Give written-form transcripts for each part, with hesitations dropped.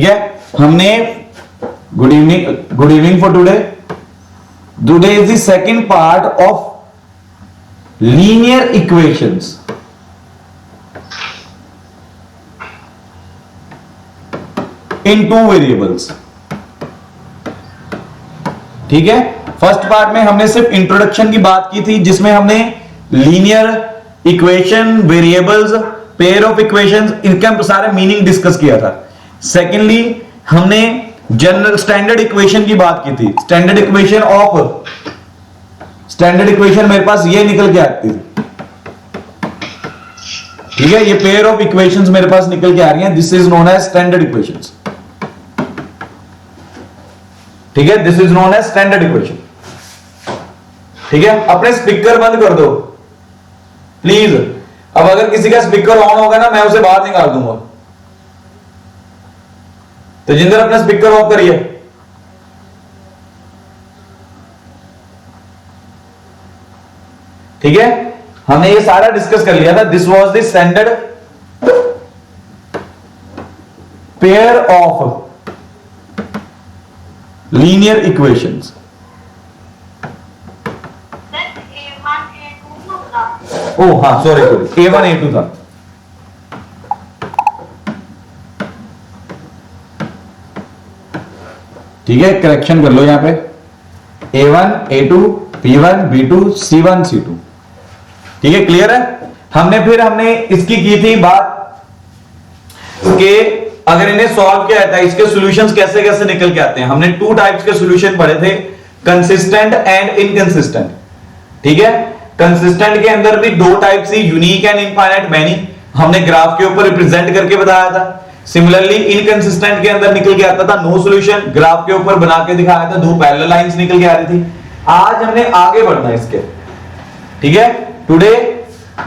ठीक है, हमने good evening for today. Today is the second part of linear equations. In two variables. ठीक है, फर्स्ट पार्ट में हमने सिर्फ इंट्रोडक्शन की बात की थी, जिसमें हमने linear equation, variables, pair of equations, इनका सारे मीनिंग डिस्कस किया था। सेकेंडली हमने जनरल स्टैंडर्ड इक्वेशन की बात की थी। स्टैंडर्ड इक्वेशन मेरे पास ये निकल के आती थी। ठीक है, ये पेयर ऑफ इक्वेशंस मेरे पास निकल के आ रही हैं। This is known as standard equations. ठीक है, this is known as standard equation. ठीक है, अपने स्पीकर बंद कर दो प्लीज। अब अगर किसी का स्पीकर ऑन होगा ना, मैं उसे बाहर निकाल दूंगा। तो जिंदर अपना स्पीकर ऑफ करिए। ठीक है, हमने ये सारा डिस्कस कर लिया था। This was the standard pair of linear equations. ओ हाँ, सॉरी A1 A2 था। ठीक है, करेक्शन कर लो यहां पे। A1 A2 B1 B2 C1 C2। ठीक है, क्लियर है। हमने इसकी की थी बात कि अगर इन्हें सॉल्व किया जाता है, इसके सॉल्यूशंस कैसे कैसे निकल के आते हैं। हमने टू टाइप्स के सॉल्यूशन पढ़े थे, कंसिस्टेंट एंड इनकंसिस्टेंट। ठीक है, कंसिस्टेंट के अंदर भी दो टाइप थी, यूनिक एंड इनफाइनाइट मैनी। हमने ग्राफ के ऊपर रिप्रेजेंट करके बताया था। सिमिलरली इनकंसिस्टेंट के अंदर निकल के आता था नो सॉल्यूशन, ग्राफ के ऊपर बना के दिखाया था, दो पैरेलल लाइंस निकल के आ रही थी। आज हमने आगे बढ़ना है इसके। ठीक है, today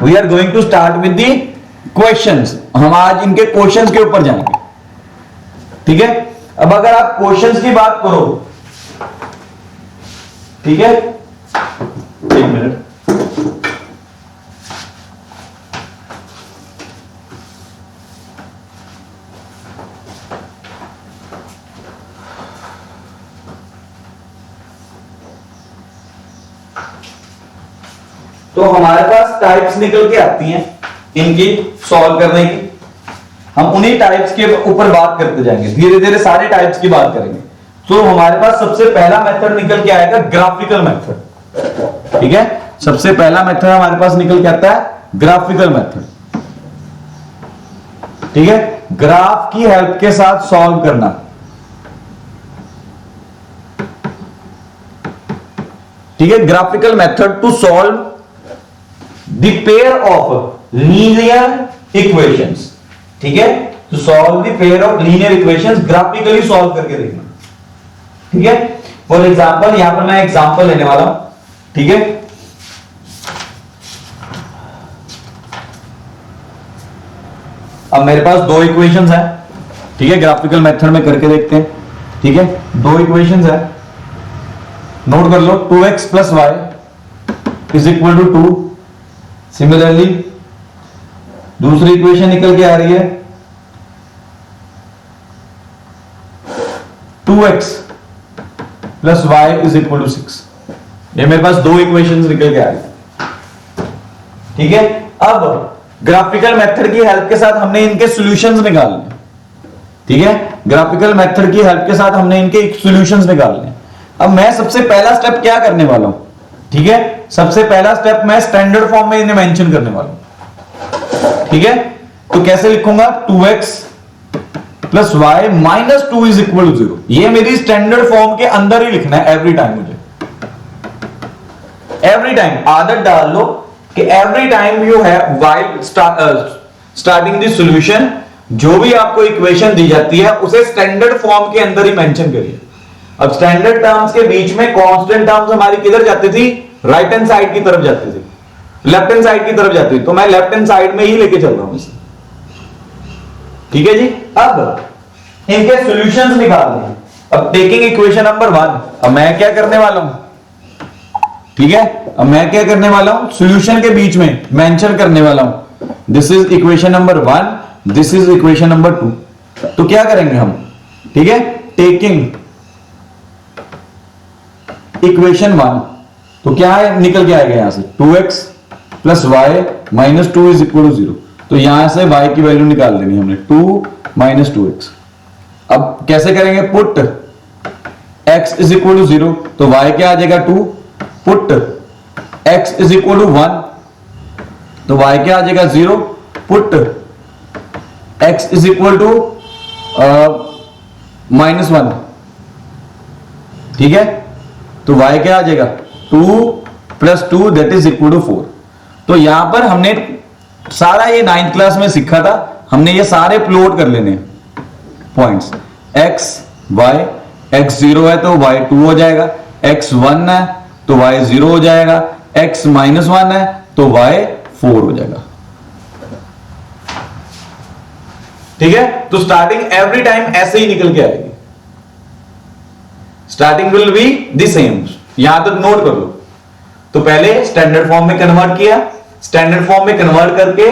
we are going to start with the questions. हम आज इनके क्वेश्चंस के ऊपर जाएंगे। ठीक है, अब अगर आप क्वेश्चंस की बात करो, ठीक है, एक मिनट। तो हमारे पास टाइप्स निकल के आती हैं इनकी सॉल्व करने की। हम उन्हीं टाइप्स के ऊपर बात करते जाएंगे, धीरे धीरे सारे टाइप्स की बात करेंगे। तो हमारे पास सबसे पहला मेथड निकल के आएगा ग्राफिकल मेथड। ठीक है, सबसे पहला मेथड हमारे पास निकल के आता है ग्राफिकल मेथड। ठीक है, ग्राफ की हेल्प के साथ सॉल्व करना। ठीक है, graphical method to solve the pair of linear equations. ठीक है, तो solve the pair of linear equations, graphically solve करके देखना। ठीक है, फॉर एग्जांपल यहां पर मैं एग्जांपल लेने वाला हूं। ठीक है, अब मेरे पास दो इक्वेशंस है। ठीक है, ग्राफिकल मेथड में करके देखते हैं। ठीक है, दो इक्वेशंस है, नोट कर लो। 2x + y = 2। सिमिलरली दूसरी इक्वेशन निकल के आ रही है 2x + y = 6। ये मेरे पास दो इक्वेशंस निकल के आ रही है। ठीक है, अब ग्राफिकल मेथड की हेल्प के साथ हमने इनके सॉल्यूशंस निकालने। ठीक है, ग्राफिकल मेथड की हेल्प के साथ हमने इनके सॉल्यूशंस निकालने। अब मैं सबसे पहला स्टेप क्या करने वाला हूं? ठीक है, सबसे पहला स्टेप मैं स्टैंडर्ड फॉर्म में इन्हें मेंशन करने वाला हूं। ठीक है, तो कैसे लिखूंगा? 2x + y - 2 = 0। ये मेरी स्टैंडर्ड फॉर्म के अंदर ही लिखना है एवरी टाइम। मुझे एवरी टाइम आदत डाल लो कि every time you have while starting the solution, जो भी आपको इक्वेशन दी जाती है उसे स्टैंडर्ड फॉर्म के अंदर ही मेंशन करिए। अब स्टैंडर्ड टर्म्स के बीच में कांस्टेंट टर्म्स हमारी किधर जाती थी? राइट हैंड साइड की तरफ जाती थी, लेफ्ट हैंड साइड की तरफ जाती थी। तो मैं लेफ्ट हैंड साइड में ही लेके चल रहा हूं इसे। ठीक है जी, अब इनके सॉल्यूशंस निकालने हैं। अब टेकिंग इक्वेशन नंबर 1, अब मैं क्या करने वाला हूं? ठीक है, अब मैं क्या करने वाला हूं? सॉल्यूशन के बीच में मेंशन करने वाला हूं this is equation number 1, this is equation number 2। तो क्या करेंगे हम? ठीक है, टेकिंग इक्वेशन 1, तो क्या है निकल के आएगा यहां से 2x plus y minus 2 is equal to 0। तो यहां से y की वैल्यू निकाल देनी हमने 2 माइनस 2x। अब कैसे करेंगे, put x is equal to 0, तो y क्या आ जाएगा 2, put x is equal to 1, तो y क्या आ जाएगा 0, put x is equal to -1। ठीक है, तो y क्या आ जाएगा 2 plus 2 that is equal to 4। तो यहां पर हमने सारा ये 9th क्लास में सीखा था, हमने ये सारे प्लॉट कर लेने पॉइंट्स, x y, x 0 है तो y 2 हो जाएगा, x 1 है तो y 0 हो जाएगा, x -1 है तो y 4 हो जाएगा। ठीक है, तो स्टार्टिंग एवरी टाइम ऐसे ही निकल के आएगी, starting will be the same. यहां तक नोट कर लो। तो पहले स्टैंडर्ड फॉर्म में कन्वर्ट किया, स्टैंडर्ड फॉर्म में कन्वर्ट करके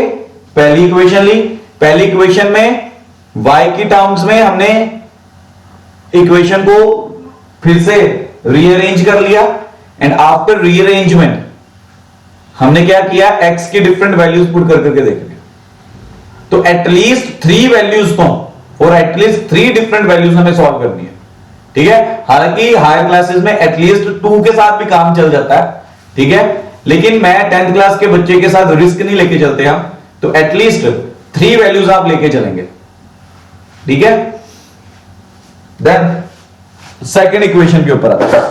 पहली इक्वेशन ली, पहली इक्वेशन में y की टर्म्स में हमने इक्वेशन को फिर से रीअरेंज कर लिया, एंड आफ्टर रीअरेंजमेंट हमने क्या किया, x की डिफरेंट वैल्यूज पुट कर करके देख लिया। तो एटलीस्ट 3 वैल्यूज तो, और एटलीस्ट 3 डिफरेंट वैल्यूज हमें सॉल्व करनी है। ठीक है, हालांकि हायर क्लासेस में एटलीस्ट 2 के साथ भी काम चल जाता है। ठीक है, लेकिन मैं 10th क्लास के बच्चे के साथ रिस्क नहीं लेके चलते हम, तो एटलीस्ट 3 वैल्यूज आप लेके चलेंगे। ठीक है, देन सेकेंड इक्वेशन के ऊपर आता है।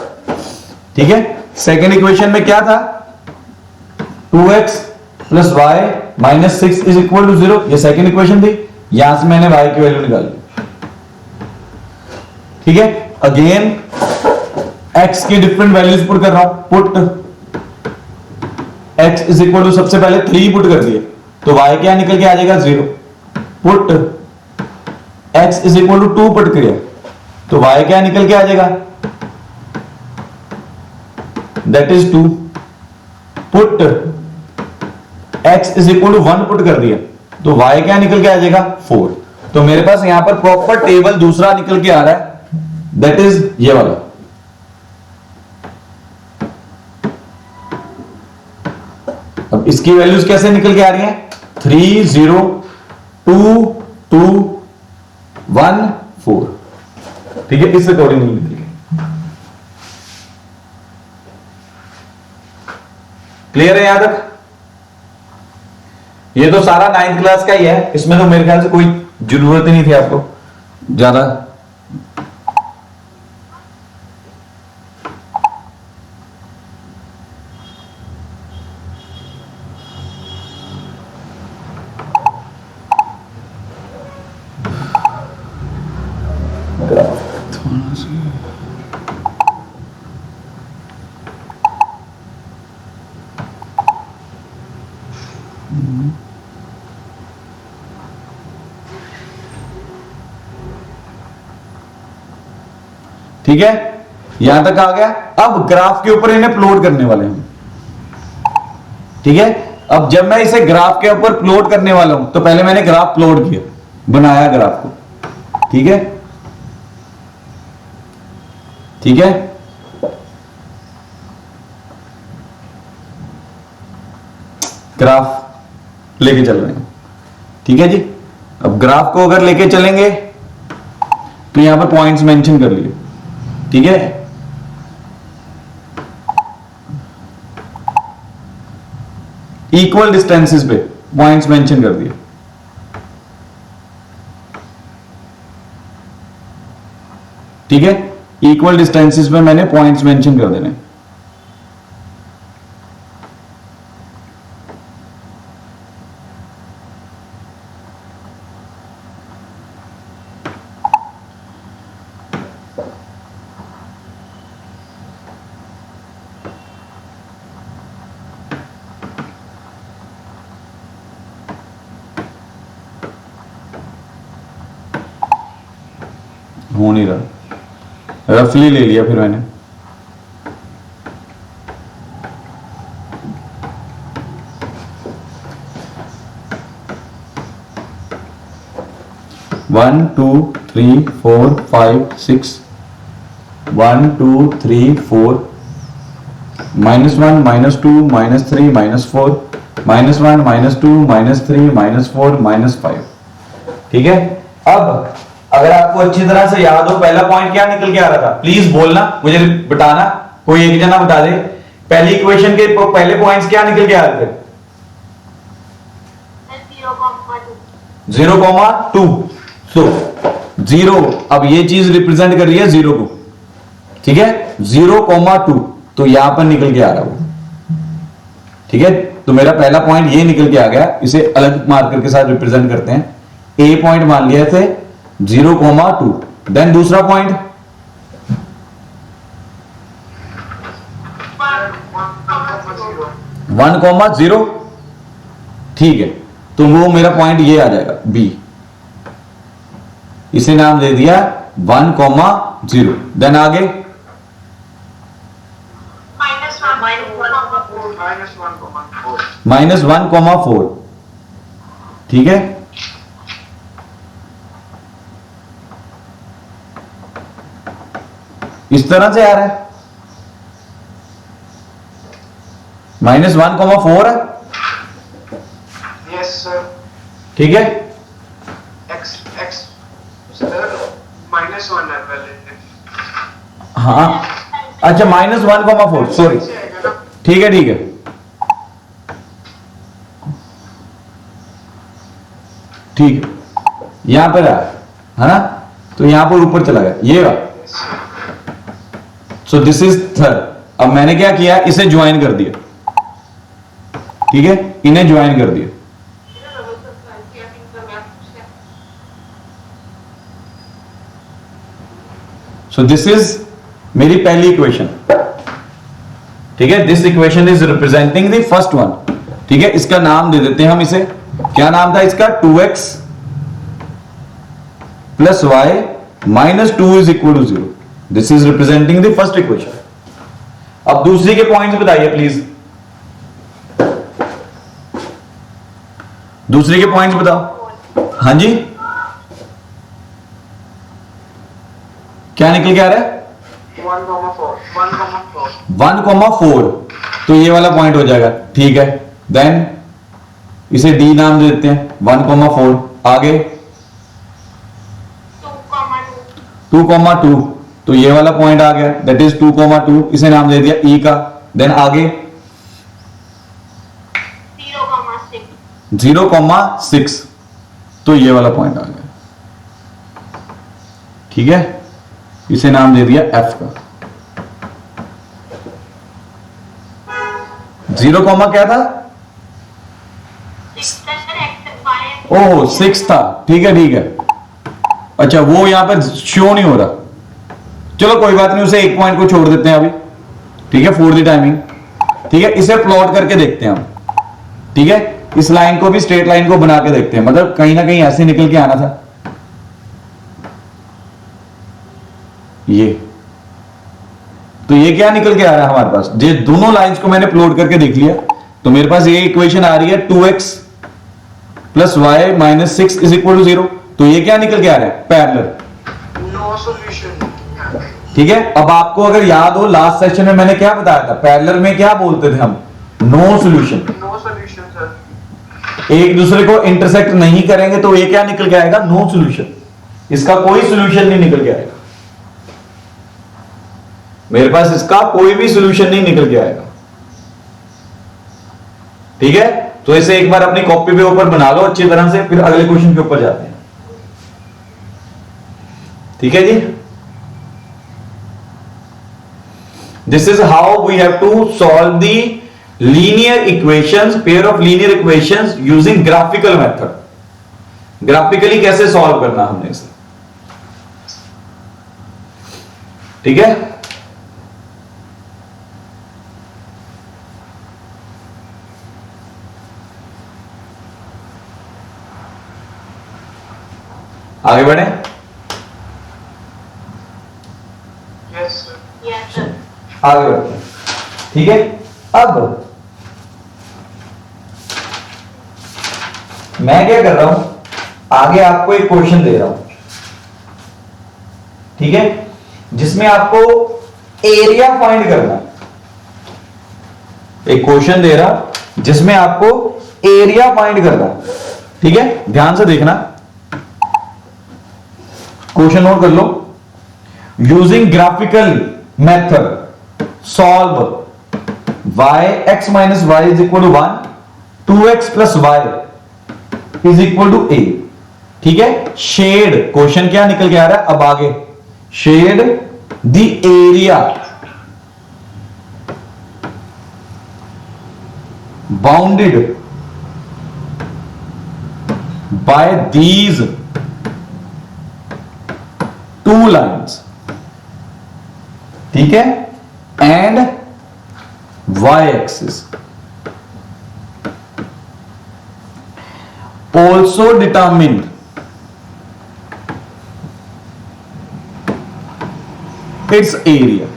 ठीक है, सेकेंड इक्वेशन में क्या था, 2x plus y minus 6 is equal to 0, ये सेकेंड इक्वेशन थी, यहां से मैंने y की वैल्यू निकाली। ठीक है, अगेन x की डिफरेंट वैल्यूज पुट कर रहा हूं, put x is equal to, सबसे पहले 3 पुट कर दिए तो y क्या निकल के आ जाएगा 0, put x is equal to 2 put किया तो y क्या निकल के आ जाएगा, that is 2, put x is equal to 1 put कर दिया तो y क्या निकल के आ जाएगा 4। तो मेरे पास यहां पर प्रॉपर टेबल दूसरा निकल के आ रहा है, दैट इज ये वाला। अब इसकी वैल्यूज कैसे निकल के आ रही हैं, 3 0 2 2 1 4। ठीक है, इस अकॉर्डिंग निकल गई। क्लियर है यहां तक? ये तो सारा 9th क्लास का ही है, इसमें तो मेरे ख्याल से कोई जरूरत ही नहीं थी आपको ज्यादा। ठीक है, यहां तक आ गया। अब ग्राफ के ऊपर इन्हें प्लॉट करने वाले हैं। ठीक है, अब जब मैं इसे ग्राफ के ऊपर प्लॉट करने वाला हूं तो पहले मैंने ग्राफ प्लॉट किया, बनाया ग्राफ को। ठीक है, ठीक है, ग्राफ लेके चल रहे हैं। ठीक है जी, अब ग्राफ को अगर लेके चलेंगे तो यहां पर पॉइंट्स मेंशन कर लिए। ठीक है, इक्वल डिस्टेंसेस पे पॉइंट्स मेंशन कर दिए। ठीक है, इक्वल डिस्टेंसेस पे मैंने पॉइंट्स मेंशन कर देने। हो नहीं रहा, रफली ले लिया फिर मैंने। 1 2 3 4 5 6 1 2 3 4 -1 -2 -3 -4 -1 -2 -3 -4 -5। ठीक है। अब अगर आपको अच्छी तरह से याद हो पहला पॉइंट क्या निकल के आ रहा था, प्लीज बोलना, मुझे बताना, कोई एक जना बता दे। पहली इक्वेशन के पहले पॉइंट्स क्या निकल के आ रहे थे? 0,2। सो 0, अब ये चीज रिप्रेजेंट कर रही है 0 को। ठीक है, 0,2 तो यहां पर निकल के आ रहा है। ठीक है, तो मेरा पहला पॉइंट ये निकल के आ गया, इसे अलग मार्कर के साथ रिप्रेजेंट करते हैं। ए पॉइंट मान लिया थे 0,2। देन दूसरा पॉइंट 1,0। ठीक है, तो वो मेरा पॉइंट ये आ जाएगा बी, इसे नाम दे दिया 1,0। देन आगे -1,4। ठीक है, इस तरह से आ रहा है -1,4 है। Yes sir. ठीक है, x सर -1 है पहले। हाँ अच्छा -1,4 सॉरी। ठीक है ठीक है, ठीक है, यहां पर है ना, तो यहां पर ऊपर चला गया ये रहा। So this is third. अब मैंने क्या किया, इसे ज्वाइन कर दिया। ठीक है, इन्हें ज्वाइन कर दिया। सो दिस इज मेरी पहली इक्वेशन। ठीक है, this equation is representing the first one. ठीक है, इसका नाम दे देते हैं हम इसे, क्या नाम था इसका, 2x + y -2 = 0। This is representing the first equation. अब दूसरी के पॉइंट्स बताइए प्लीज, दूसरे के पॉइंट्स बताओ। हाँ जी, क्या निकल के आ रहा है, 1,4। तो ये वाला पॉइंट हो जाएगा। ठीक है, देन इसे डी नाम दे देते हैं, 1,4। आगे 2,2, तो ये वाला पॉइंट आ गया, दैट इज 2,2, इसे नाम दे दिया ई का। देन आगे 0,6, तो ये वाला पॉइंट आ गया। ठीक है, इसे नाम दे दिया एफ का। 0, क्या था, ओह 6 था। ठीक है ठीक है, अच्छा वो यहां पर शो नहीं हो रहा, चलो कोई बात नहीं, उसे एक पॉइंट को छोड़ देते हैं अभी। ठीक है, फॉर द टाइमिंग। ठीक है, इसे प्लॉट करके देखते हैं हम। ठीक है, इस लाइन को भी स्ट्रेट लाइन को बना के देखते हैं, मतलब कहीं ना कहीं ऐसे निकल के आना था ये। तो ये क्या निकल के आ रहा है हमारे पास, ये दोनों लाइंस को मैंने प्लॉट करके देख लिया, तो मेरे पास ये इक्वेशन आ रही है 2x + y -6 = 0। तो ये क्या निकल के आ रहा है, पैरेलल। No solution. ठीक है, अब आपको अगर याद हो लास्ट सेशन में मैंने क्या बताया था, पैरेलल में क्या बोलते थे हम, no solution. No solution sir. एक दूसरे को इंटरसेक्ट नहीं करेंगे तो ये क्या निकल के आएगा, नो सॉल्यूशन। इसका कोई सॉल्यूशन नहीं निकल के आएगा, मेरे पास इसका कोई भी सॉल्यूशन नहीं निकल के आएगा। ठीक है, तो इसे एक बार अपनी कॉपी पे ऊपर बना लो अच्छी तरह से, फिर अगले क्वेश्चन के ऊपर जाते हैं। ठीक है जी, this is how we have to solve the linear equations, pair of linear equations using graphical method. Graphically कैसे सॉल्व करना हमने इसे। ठीक है, आगे बढ़े। Yes sir. आगे बढ़ते हैं। ठीक है, अब मैं क्या कर रहा हूं, आगे आपको एक क्वेश्चन दे रहा हूं, ठीक है, जिसमें आपको एरिया फाइंड करना है। एक क्वेश्चन दे रहा जिसमें आपको एरिया फाइंड करना है, ठीक है, ध्यान से देखना, क्वेश्चन नोट कर लो। Using graphical method solve y x minus y is equal to 1, 2x plus y is equal to a, ठीक है। शेड, क्वेश्चन क्या निकल के आ रहा है अब आगे, shade the area bounded by these two lines, ठीक है, and y axis. also determine its area,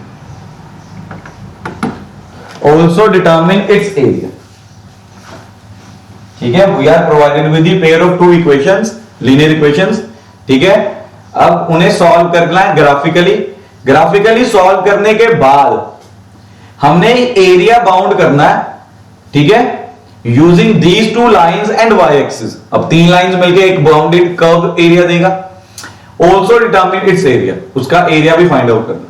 also determine its area, ठीक है। We are provided with the pair of two equations, linear equations, ठीक है। अब उन्हें सॉल्व करना है ग्राफिकली। ग्राफिकली सॉल्व करने के बाद हमने एरिया बाउंड करना है, ठीक है, using these two lines and y axis. अब तीन लाइंस मिलके एक बाउंडेड कर्व एरिया देगा। ऑल्सो डिटरमिन इट्स एरिया, उसका एरिया भी फाइंड आउट करना।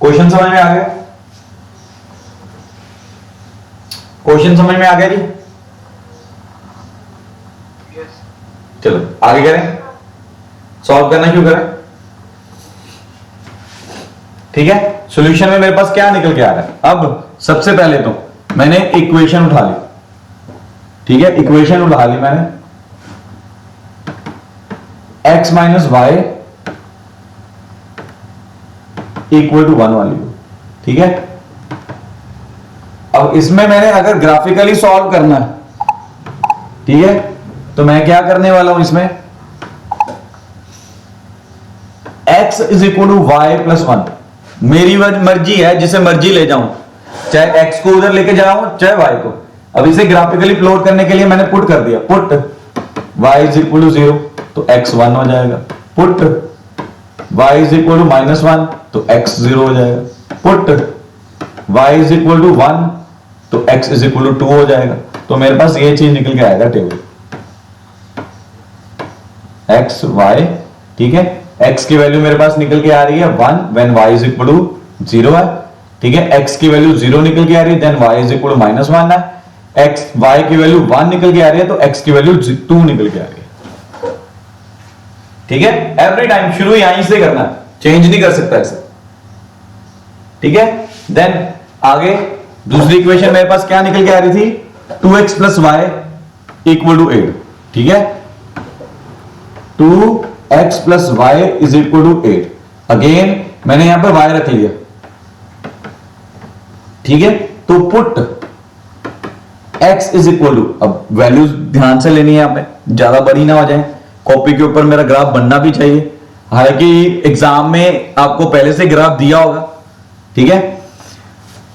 क्वेश्चन समझ में आ गया? क्वेश्चन समझ में आ गया जी? Yes. चलो आगे करें, सॉल्व करना शुरू करें, ठीक है। सॉल्यूशन में मेरे पास क्या निकल के आ रहा है? अब सबसे पहले तो मैंने इक्वेशन उठा ली, ठीक है, इक्वेशन उठा ली मैंने, x minus y equal to 1 वाली, ठीक है। अब इसमें मैंने अगर ग्राफिकली सॉल्व करना है, ठीक है, तो मैं क्या करने वाला हूं इसमें, x is equal to y plus 1। मेरी मर्जी है, जिसे मर्जी ले जाऊं, चाहे x को उधर लेके जाऊं चाहे y को। अब इसे ग्राफिकली प्लॉट करने के लिए मैंने पुट कर दिया, put y is equal to 0 तो x 1 हो जाएगा, put y is equal to minus 1 तो x 0 हो जाएगा, put y is equal to 1 तो x इज इक्वल टू 2 हो जाएगा। तो मेरे पास ये चीज निकल के आएगा टेबल, x y, ठीक है। x की वैल्यू मेरे पास निकल के आ रही है 1 when y is equal to 0 है, ठीक है। x की वैल्यू 0 निकल के आ रही है, then y is equal to minus 1 है। x y की वैल्यू 1 निकल के आ रही है तो x की वैल्यू 2 निकल के आ रही है, ठीक है। एवरी टाइम शुरू यहीं से करना, चेंज नहीं कर सकता ऐसे, ठीक है। देन आगे दूसरी इक्वेशन मेरे पास क्या निकल के आ रही थी, 2x plus Y equal to 8, ठीक है। 2x plus y is equal to 8। Again मैंने यहां पर y रख लिया, ठीक है। तो put x is equal to, अब वैल्यूज ध्यान से लेनी है, यहां पे ज्यादा बड़ी ना हो जाए, कॉपी के ऊपर मेरा ग्राफ बनना भी चाहिए। हालांकि एग्जाम में आपको पहले से ग्राफ दिया होगा, ठीक है।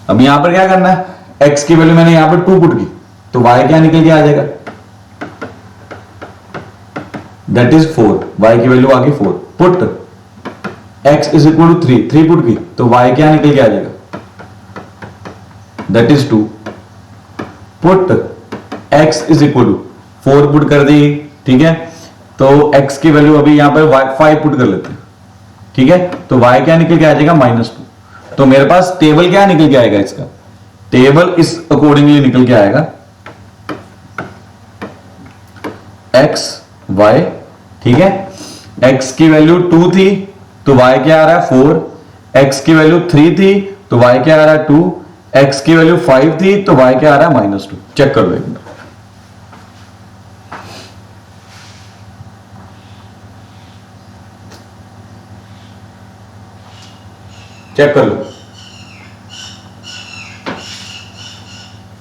अब यहां पर क्या करना है, x की वैल्यू मैंने यहां पर 2 पुट की तो y क्या निकल के आ जाएगा, दैट इज 4, y की वैल्यू आ गई 4। Put x is equal to 3 put की तो y क्या निकल के आ जाएगा, that is 2। Put x is equal to 4 put कर दी, ठीक है। तो x की वैल्यू अभी यहां पर 5 पुट कर लेते हैं, ठीक है। तो y क्या निकल के आ जाएगा, -2। तो मेरे पास टेबल क्या निकल के आएगा, इसका टेबल इस अकॉर्डिंगली निकल के आएगा, x y, ठीक है। x की वैल्यू 2 थी तो y क्या आ रहा है 4, x की वैल्यू 3 थी तो y क्या आ रहा है 2, x की वैल्यू 5 थी तो y क्या आ रहा है -2। चेक कर लो एक बार, चेक कर लो,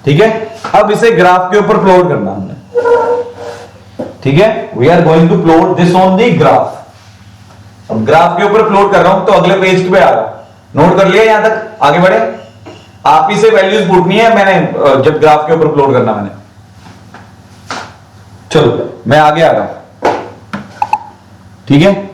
ठीक है। अब इसे ग्राफ के ऊपर प्लॉट करना हमने, ठीक है। We are going to plot this on the graph. अब ग्राफ के ऊपर प्लॉट कर रहा हूं तो अगले पेज पे आ रहा हूं, नोट कर लिया यहां तक, आगे बढ़े। आप ही से वैल्यूज पूछनी है मैंने, जब ग्राफ के ऊपर प्लॉट करना मैंने, चलो मैं आगे आ रहा हूं, ठीक है।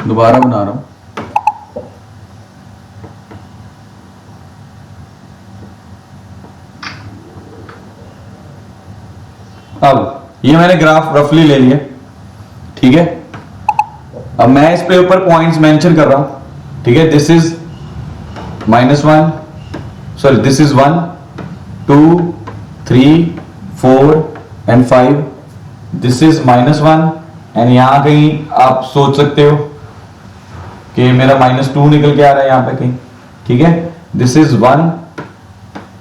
दोबारा बना रहा हूं। अब ये मैंने ग्राफ रफली ले लिया, ठीक है। अब मैं इस पे ऊपर पॉइंट्स मेंशन कर रहा हूं, ठीक है। This is -1, sorry this is 1 2 3 4 and 5, this is -1 and यहां कहीं आप सोच सकते हो कि मेरा -2 निकल के आ रहा है यहां पे कहीं, ठीक है। दिस इज 1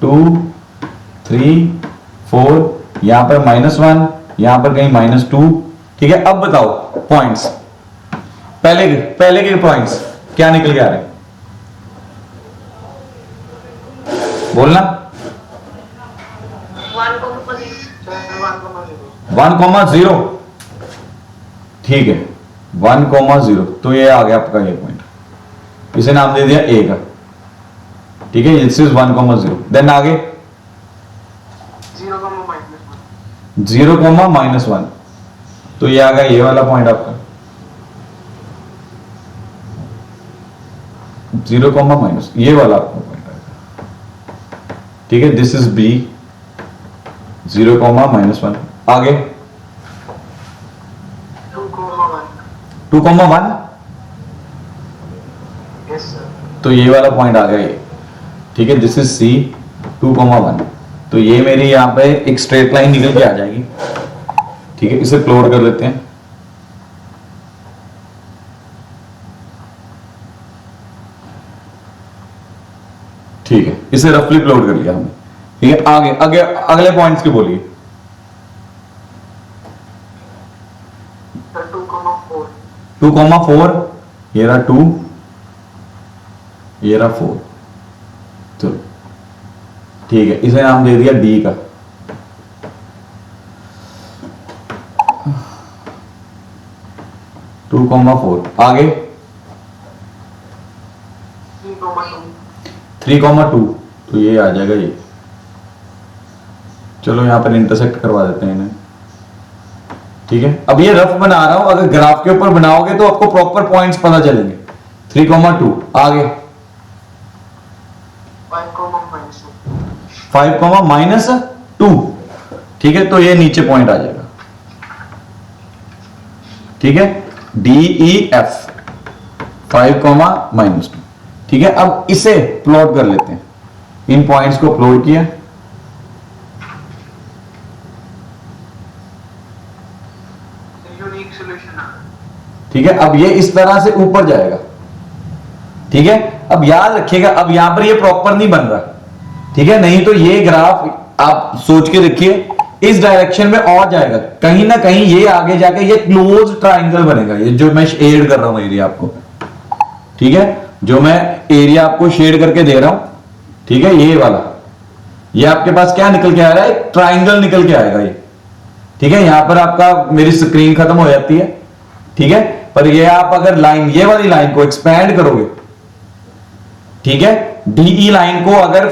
2 3 4, यहां पर -1, यहां पर कहीं -2, ठीक है। अब बताओ पॉइंट्स, पहले के पॉइंट्स क्या निकल के आ रहे हैं, बोलना। 1,0, ठीक है। 1,0, तो ये आ गया आपका ये पॉइंट, इसे नाम दे दिया ए का, ठीक है। दिस इज 1,0, देन आगे 0,-1, तो ये आ गया ये वाला पॉइंट आपका 0,-, ये वाला आपका पॉइंट आएगा, ठीक है। दिस इज बी 0,-1, आगे 2,1, तो ये वाला पॉइंट आ गया ये, ठीक है। दिस इज सी 2,1, तो ये मेरी यहां पे एक स्ट्रेट लाइन निकल के आ जाएगी, ठीक है। इसे प्लॉट कर लेते हैं, ठीक है। इसे रफली प्लॉट कर लिया हमने, ठीक है। आगे आगे अगले पॉइंट्स के बोलिए। 2,4, ये रहा 2, ये रहा 4, चलो ठीक है। इसे नाम दे दिया डी का, टू कॉमा 4, आगे 3,2, तो ये आ जाएगा ये, चलो यहां पर इंटरसेक्ट करवा देते हैं इन्हें, ठीक है। अब ये रफ बना रहा हूं, अगर ग्राफ के ऊपर बनाओगे तो आपको प्रॉपर पॉइंट्स पता चलेंगे। 3,2, आगे 5,-2, ठीक है। तो ये नीचे पॉइंट आ जाएगा, ठीक है। DEF 5,-2, ठीक है। अब इसे प्लॉट कर लेते हैं, इन पॉइंट्स को प्लॉट किया, ठीक है। अब ये इस तरह से ऊपर जाएगा, ठीक है। अब याद रखिएगा, अब यहां पर ये प्रॉपर नहीं बन रहा, ठीक है। नहीं तो ये ग्राफ आप सोच के देखिए इस डायरेक्शन में और जाएगा, कहीं ना कहीं ये आगे जाके ये क्लोज ट्राइंगल बनेगा, ये जो मैं शेड कर रहा हूं एरिया आपको, ठीक है। जो मैं एरिया आपको शेड करके दे रहा हूं, ठीक है, ये वाला, ये आपके पास क्या निकल के आ रहा है, एक ट्राइंगल निकल के आएगा ये, ठीक है। यहां पर आपका मेरी स्क्रीन खत्म हो जाती है, ठीक है। पर ये आप अगर लाइन, ये वाली लाइन को एक्सपैंड करोगे, ठीक है, डीई लाइन को अगर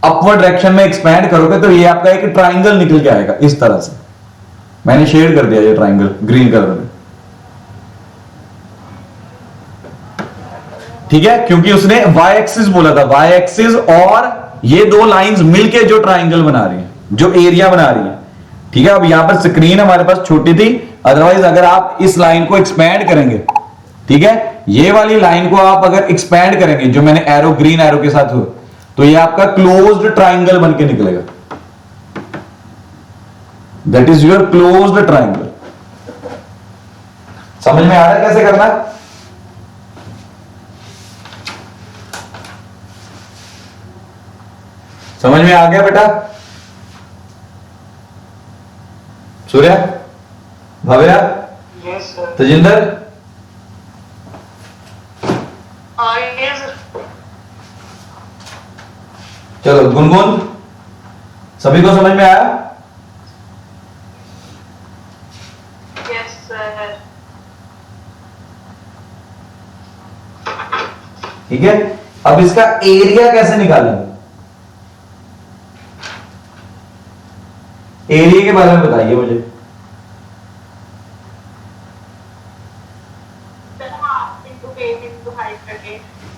अपवर्ड डायरेक्शन में एक्सपैंड करोगे तो ये आपका एक ट्राइंगल निकल के आएगा इस तरह से। मैंने शेड कर दिया ये ट्राइंगल ग्रीन कलर में, ठीक है, क्योंकि उसने वाई एक्सिस बोला था, वाई एक्सिस और ये दो लाइंस मिलके जो ट्राइंगल बना रही है, जो एरिया बना रही है, ठीक है। अब यहां पर स्क्रीन हमारे पास छोटी थी, अदरवाइज अगर आप इस लाइन को एक्सपैंड करेंगे, ठीक है, ये वाली लाइन को आप अगर एक्सपैंड करेंगे, जो मैंने एरो ग्रीन एरो के साथ हुआ, तो ये आपका क्लोज्ड ट्राइंगल बन के निकलेगा, that is your closed triangle. समझ में आ रहा है कैसे करना है? समझ में आ गया बेटा? Surya, Bhavya, Yes, sir. Tajinder, Yes, sir. चलो गुनगुन, सभी को समझ में आया? Yes, sir. ठीक है, अब इसका एरिया कैसे निकालें? एरिया के बारे में बताइए मुझे।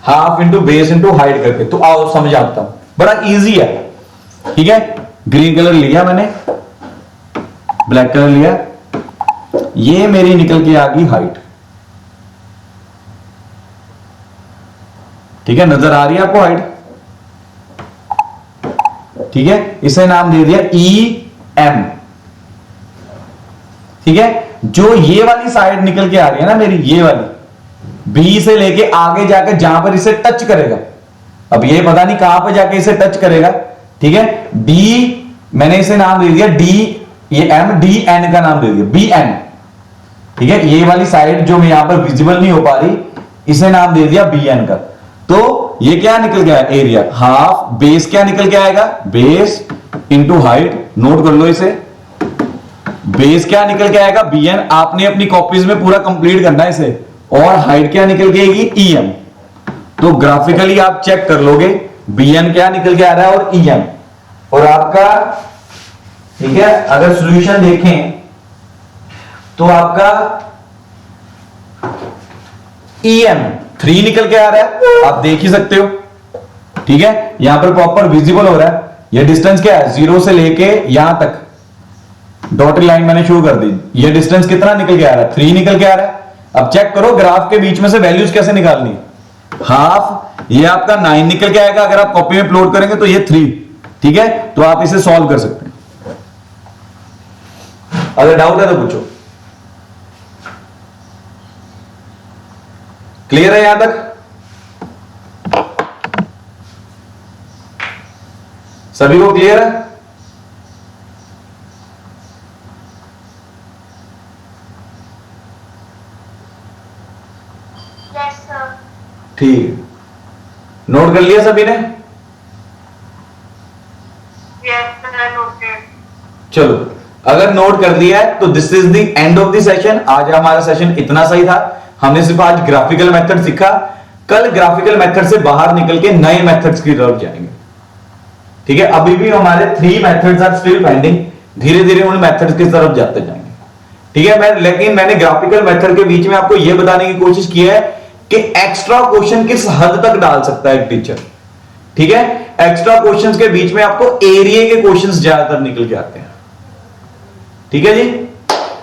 Half into base into height करके। तो आओ समझाता हूं, बड़ा इजी है। ठीक है, ग्रीन कलर लिया मैंने, ब्लैक कलर लिया, ये मेरी निकल के आ गई हाइट। ठीक है, नजर आ रही है आपको हाइट? ठीक है, इसे नाम दे दिया ई एम। ठीक है, जो ये वाली साइड निकल के आ रही है ना मेरी, ये वाली बी से लेके आगे जाकर जहां पर इसे टच करेगा, अब ये पता नहीं कहां पर जाके इसे टच करेगा। ठीक है, डी मैंने इसे नाम दे दिया डी, ये एम डी एन का नाम दे दिया बी एन। ठीक है, ये वाली साइड जो मैं यहां पर विजिबल नहीं हो पा रही, इसे नाम दे दिया बी एन का। तो ये क्या निकल गया एरिया, हाफ बेस क्या निकल के आएगा, बेस इंटू हाइट। नोट कर लो इसे, बेस क्या निकल के आएगा बी एन, आपने अपनी कॉपीज में पूरा कंप्लीट करना है इसे। और हाइट क्या निकल के आएगी ई एम। तो ग्राफिकली आप चेक कर लोगे बी एन क्या निकल के आ रहा है और ई एम, और आपका ठीक है अगर सॉल्यूशन देखें तो आपका ई एम 3 निकल के आ रहा है, आप देख ही सकते हो। ठीक है, यहां पर प्रॉपर विजिबल हो रहा है। ये डिस्टेंस क्या है, 0 से लेके यहां तक डॉटेड लाइन मैंने शो कर दी। ये डिस्टेंस कितना निकल के आ रहा है, 3 निकल के आ रहा है। अब चेक करो ग्राफ के बीच में से वैल्यूज कैसे निकालनी है। हाफ ये आपका 9 निकल के आएगा, अगर आप कॉपी में प्लॉट करेंगे तो ये 3। ठीक है, तो आप इसे सॉल्व कर सकते हैं। अगर डाउट है तो पूछो। क्लियर है यहां तक? सभी को क्लियर है? Yes, sir. ठीक है, नोट कर लिया सभी ने? Yes, sir. Noted. चलो, अगर नोट कर लिया है तो this is the end of the session. आज हमारा सेशन इतना सही था, हमने सिर्फ आज ग्राफिकल मेथड सीखा। कल ग्राफिकल मेथड से बाहर निकल के नए मेथड्स की तरफ जाएंगे। ठीक है, अभी भी हमारे 3 मेथड्स आर स्टिल पेंडिंग, धीरे धीरे उन मेथड्स की तरफ जाते जाएंगे। ठीक है, लेकिन मैंने ग्राफिकल मेथड के बीच में आपको यह बताने की कोशिश की है कि एक्स्ट्रा क्वेश्चन किस हद तक डाल सकता है एक टीचर। ठीक है, एक्स्ट्रा क्वेश्चंस के बीच में आपको एरिया के क्वेश्चंस ज्यादातर निकल के आते हैं। ठीक है जी,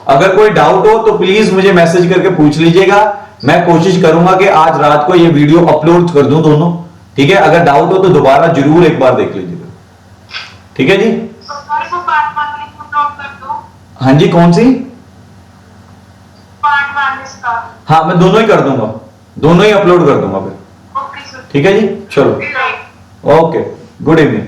अगर कोई डाउट हो तो प्लीज मुझे मैसेज करके पूछ लीजिएगा। मैं कोशिश करूंगा कि आज रात को ये वीडियो अपलोड कर दूं दोनों। ठीक है, अगर डाउट हो तो दोबारा जरूर एक बार देख लीजिएगा। ठीक है जी, पार्ट 1 नोट कर दो। हाँ जी, कौन सी? पार्ट 1 इसका। हाँ, मैं दोनों ही कर दूंगा, दोनों ही अपलोड कर दूंगा फिर। Okay sir. ठीक है जी, चलो, ओके, गुड इवनिंग।